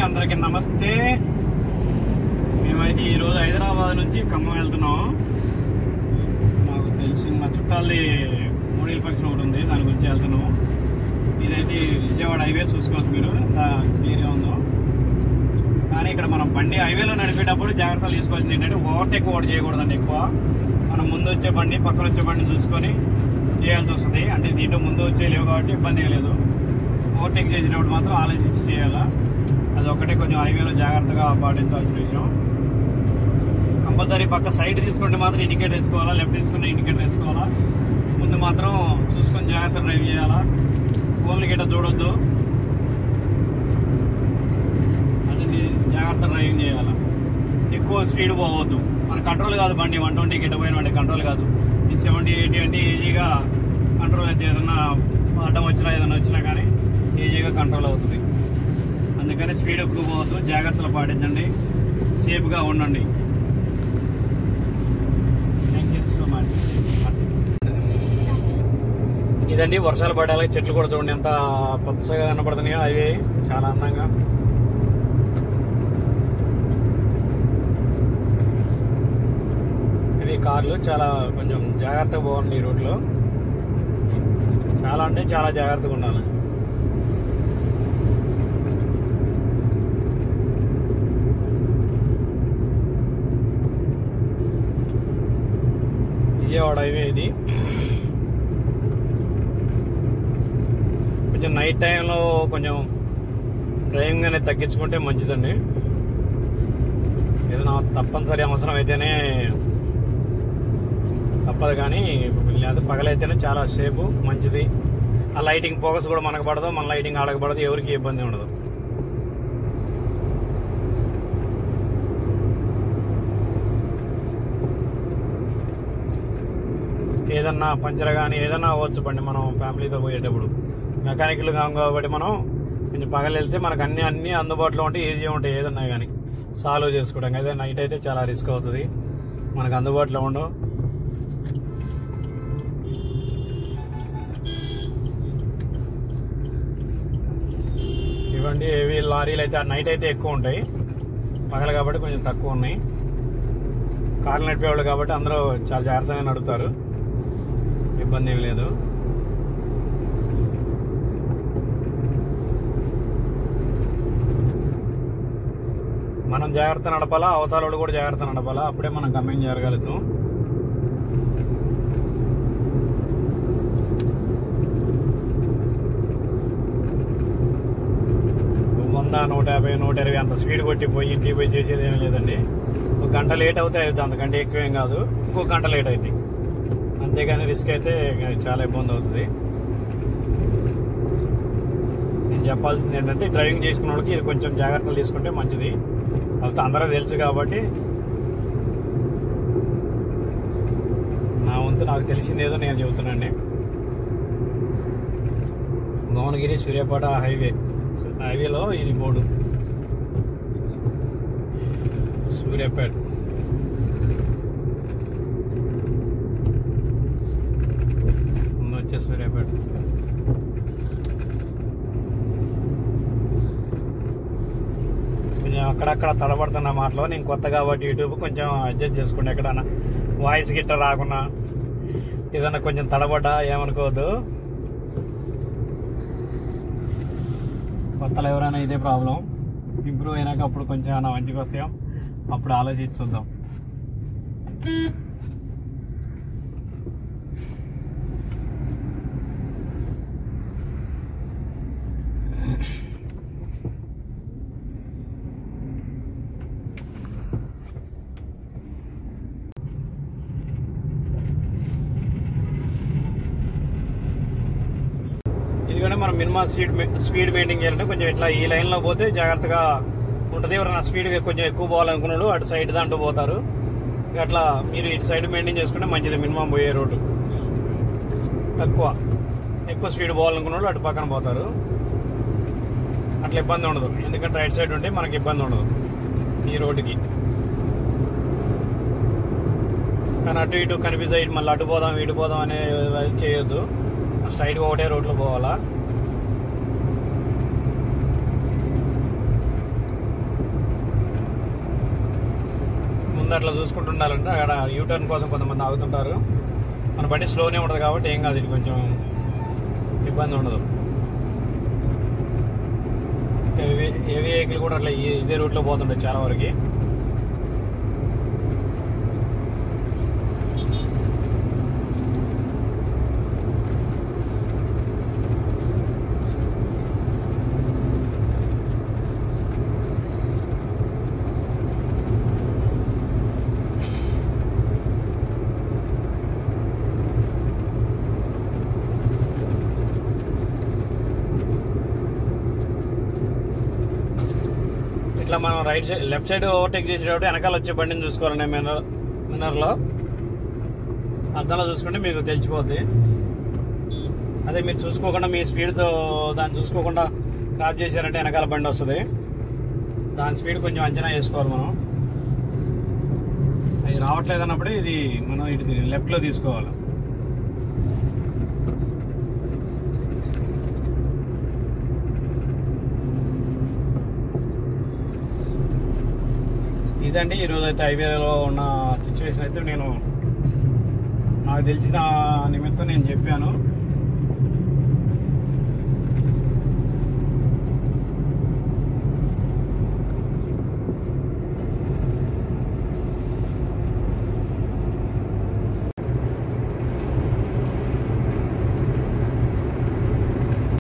అందరికీ నమస్తే. మేమైతే ఈరోజు హైదరాబాద్ నుంచి ఖమ్మం వెళ్తున్నాం. మాకు తెలిసిన మా చుట్టాలది మోడల్ ఫంక్షన్ ఒకటి ఉంది, దాని గురించి వెళ్తున్నాం. ఇదైతే విజయవాడ హైవే చూసుకోవచ్చు మీరు ఎంత క్లియర్గా ఉందో. కానీ ఇక్కడ మనం బండి హైవేలో నడిపేటప్పుడు జాగ్రత్తలు తీసుకోవాల్సింది ఏంటంటే ఓవర్టేక్ ఓవర్ చేయకూడదండి. ఎక్కువ మనం ముందు వచ్చే బండి పక్కన వచ్చే బండిని చూసుకొని చేయాల్సి వస్తుంది. అంటే దీంట్లో ముందు వచ్చే లేవు కాబట్టి ఇబ్బంది లేదు. ఓవర్టేక్ చేసినప్పుడు మాత్రం ఆలోచించి చేయాలా. అది ఒకటే కొంచెం హైవేలో జాగ్రత్తగా పాటించాల్సిన విషయం. కంపల్సరీ పక్క సైడ్ తీసుకుంటే మాత్రం ఇండికేటర్ వేసుకోవాలా, లెఫ్ట్ తీసుకుంటే ఇండికేటర్ వేసుకోవాలా. ముందు మాత్రం చూసుకొని జాగ్రత్త డ్రైవ్ చేయాలా. ఫోన్లు గిట్ట చూడొద్దు, అది జాగ్రత్త డ్రైవింగ్ చేయాలా. ఎక్కువ స్పీడ్ పోవద్దు. మన కంట్రోల్ కాదు బండి 120 గిట్ట పోయిన బండి కంట్రోల్ కాదు. ఈ 70, 80 అంటే ఈజీగా కంట్రోల్ అయితే ఏదన్నా అడ్డం వచ్చినా ఏదైనా వచ్చినా కానీ ఈజీగా కంట్రోల్ అవుతుంది. అందుకని స్పీడ్ ఎక్కువ పోవద్దు, జాగ్రత్తలు పాటించండి, సేఫ్గా ఉండండి. Thank you so much. ఇదండి వర్షాలు పడాలి, చెట్లు కూడా చూడండి ఎంత పచ్చగా కనపడుతున్నాయో. అవి చాలా అందంగా. ఇవి కార్లు చాలా కొంచెం జాగ్రత్తగా పోవాలి. ఈ రూట్లో చాలా అంటే చాలా జాగ్రత్తగా ఉండాలి. విజయవాడ హైవే ఇది. కొంచెం నైట్ టైంలో కొంచెం డ్రైవింగ్ అనేది తగ్గించుకుంటే మంచిదండి. ఏదైనా తప్పనిసరి అవసరం అయితేనే తప్పదు, కానీ లేదా పగలైతేనే చాలా సేపు మంచిది. ఆ లైటింగ్ ఫోకస్ కూడా మనకు పడదు, మన లైటింగ్ ఆడకపడదు, ఎవరికి ఇబ్బంది ఉండదు. ఏదన్నా పంచర్ కానీ ఏదన్నా అవ్వచ్చు బండి మనం ఫ్యామిలీతో పోయేటప్పుడు. మెకానికల్ కాబట్టి మనం కొంచెం పగలు వెళ్తే మనకు అన్ని అందుబాటులో ఉంటే ఈజీగా ఉంటాయి. ఏదన్నా కానీ సాల్వ్ చేసుకోవడం. అదే నైట్ అయితే చాలా రిస్క్ అవుతుంది, మనకు అందుబాటులో ఉండవు. ఇవ్వండి ఏవి లారీలు అయితే నైట్ అయితే ఎక్కువ ఉంటాయి, పగలు కాబట్టి కొంచెం తక్కువ ఉన్నాయి. కార్లు నడిపేవాళ్ళు కాబట్టి అందరూ చాలా జాగ్రత్తగా నడుపుతారు, ఇబ్బంది ఏమి లేదు. మనం జాగ్రత్త నడపాలా, అవతల వాళ్ళు కూడా జాగ్రత్త నడపాలా, అప్పుడే మనం గమ్యం జరగలుగుతాం. వంద 150, 120 అంత స్పీడ్ కొట్టి పోయి ఇంటికి పోయి చేసేది ఏమీ లేదండి. ఒక గంట లేట్ అవుతే అవుతుంది, అంతకంటే ఎక్కువేం కాదు. ఇంకొక గంట లేట్ అవుతుంది, అంతేగాని రిస్క్ అయితే చాలా ఇబ్బంది అవుతుంది. నేను చెప్పాల్సింది ఏంటంటే డ్రైవింగ్ చేసుకున్న వాళ్ళకి ఇది కొంచెం జాగ్రత్తలు తీసుకుంటే మంచిది. అది అందరూ తెలుసు కాబట్టి నా వంతు నాకు తెలిసింది ఏదో నేను చెబుతున్నాండి. భువనగిరి సూర్యాపేట హైవేలో ఇది బోర్డు సూర్యాపేట. వచ్చే సూర్యాపేట కొంచెం అక్కడక్కడ తడబడుతున్న మాటలో. నేను కొత్త కాబట్టి యూట్యూబ్ కొంచెం అడ్జస్ట్ చేసుకోండి. ఎక్కడన్నా వాయిస్ గిట్ట రాకుండా ఏదన్నా కొంచెం తడబడ్డా ఏమనుకోవద్దు. కొత్తలో ఎవరైనా ఇదే ప్రాబ్లం. ఇంప్రూవ్ అయినాక అప్పుడు కొంచెం ఏమైనా మంచిగా వస్తాం, అప్పుడు ఆలోచించి చూద్దాం. ఎందుకంటే మనం మినిమం స్పీడ్ మెయింటైన్ చేయాలంటే కొంచెం ఇట్లా ఈ లైన్లో పోతే జాగ్రత్తగా ఉంటుంది. ఎవరైనా స్పీడ్ కొంచెం ఎక్కువ పోవాలనుకున్నాడు అటు సైడ్ దాంట్లో పోతారు. అట్లా మీరు ఇటు సైడ్ మెయింటైన్ చేసుకుంటే మంచిది. మినిమం పోయే రోడ్డు ఎక్కువ స్పీడ్ పోవాలనుకున్నాడు అటు పక్కన పోతారు. అట్లా ఇబ్బంది ఉండదు, ఎందుకంటే రైట్ సైడ్ ఉంటే మనకి ఇబ్బంది ఉండదు ఈ రోడ్డుకి. కానీ అటు ఇటు కనిపిస్తే ఇటు మళ్ళీ అటు పోదాం ఇటు పోదాం అనేది చేయొద్దు. స్ట్రైట్గా ఒకటే రోడ్లో పోవాలా. ముందు అట్లా చూసుకుంటుండాలంటే అక్కడ యూటర్న్ కోసం కొంతమంది ఆగుతుంటారు. మన బండి స్లోనే ఉంటుంది కాబట్టి ఏం కాదు, ఇది కొంచెం ఇబ్బంది ఉండదు. హెవీ వెహికల్ కూడా అట్లా ఇదే రూట్లో పోతుంటాయి చాలా వరకు. ఇట్లా మనం right side left side overtake చేసేటప్పుడు వెనకాల వచ్చే బండిని చూసుకోవాలండి. మినర్లో అద్దంలో చూసుకుంటే మీకు తెలిసిపోద్ది. అదే మీరు చూసుకోకుండా మీ స్పీడ్తో దాన్ని చూసుకోకుండా క్రాస్ చేశారంటే వెనకాల బండి వస్తుంది. దాని స్పీడ్ కొంచెం అంచనా వేసుకోవాలి మనం. అది రావట్లేదు అన్నప్పుడే ఇది మనం ఇది లెఫ్ట్లో తీసుకోవాలి. ఇదండి ఈరోజు అయితే హైవేలో ఉన్న సిచ్యువేషన్ అయితే నేను నాకు తెలిసిన నిమిత్తం నేను చెప్పాను.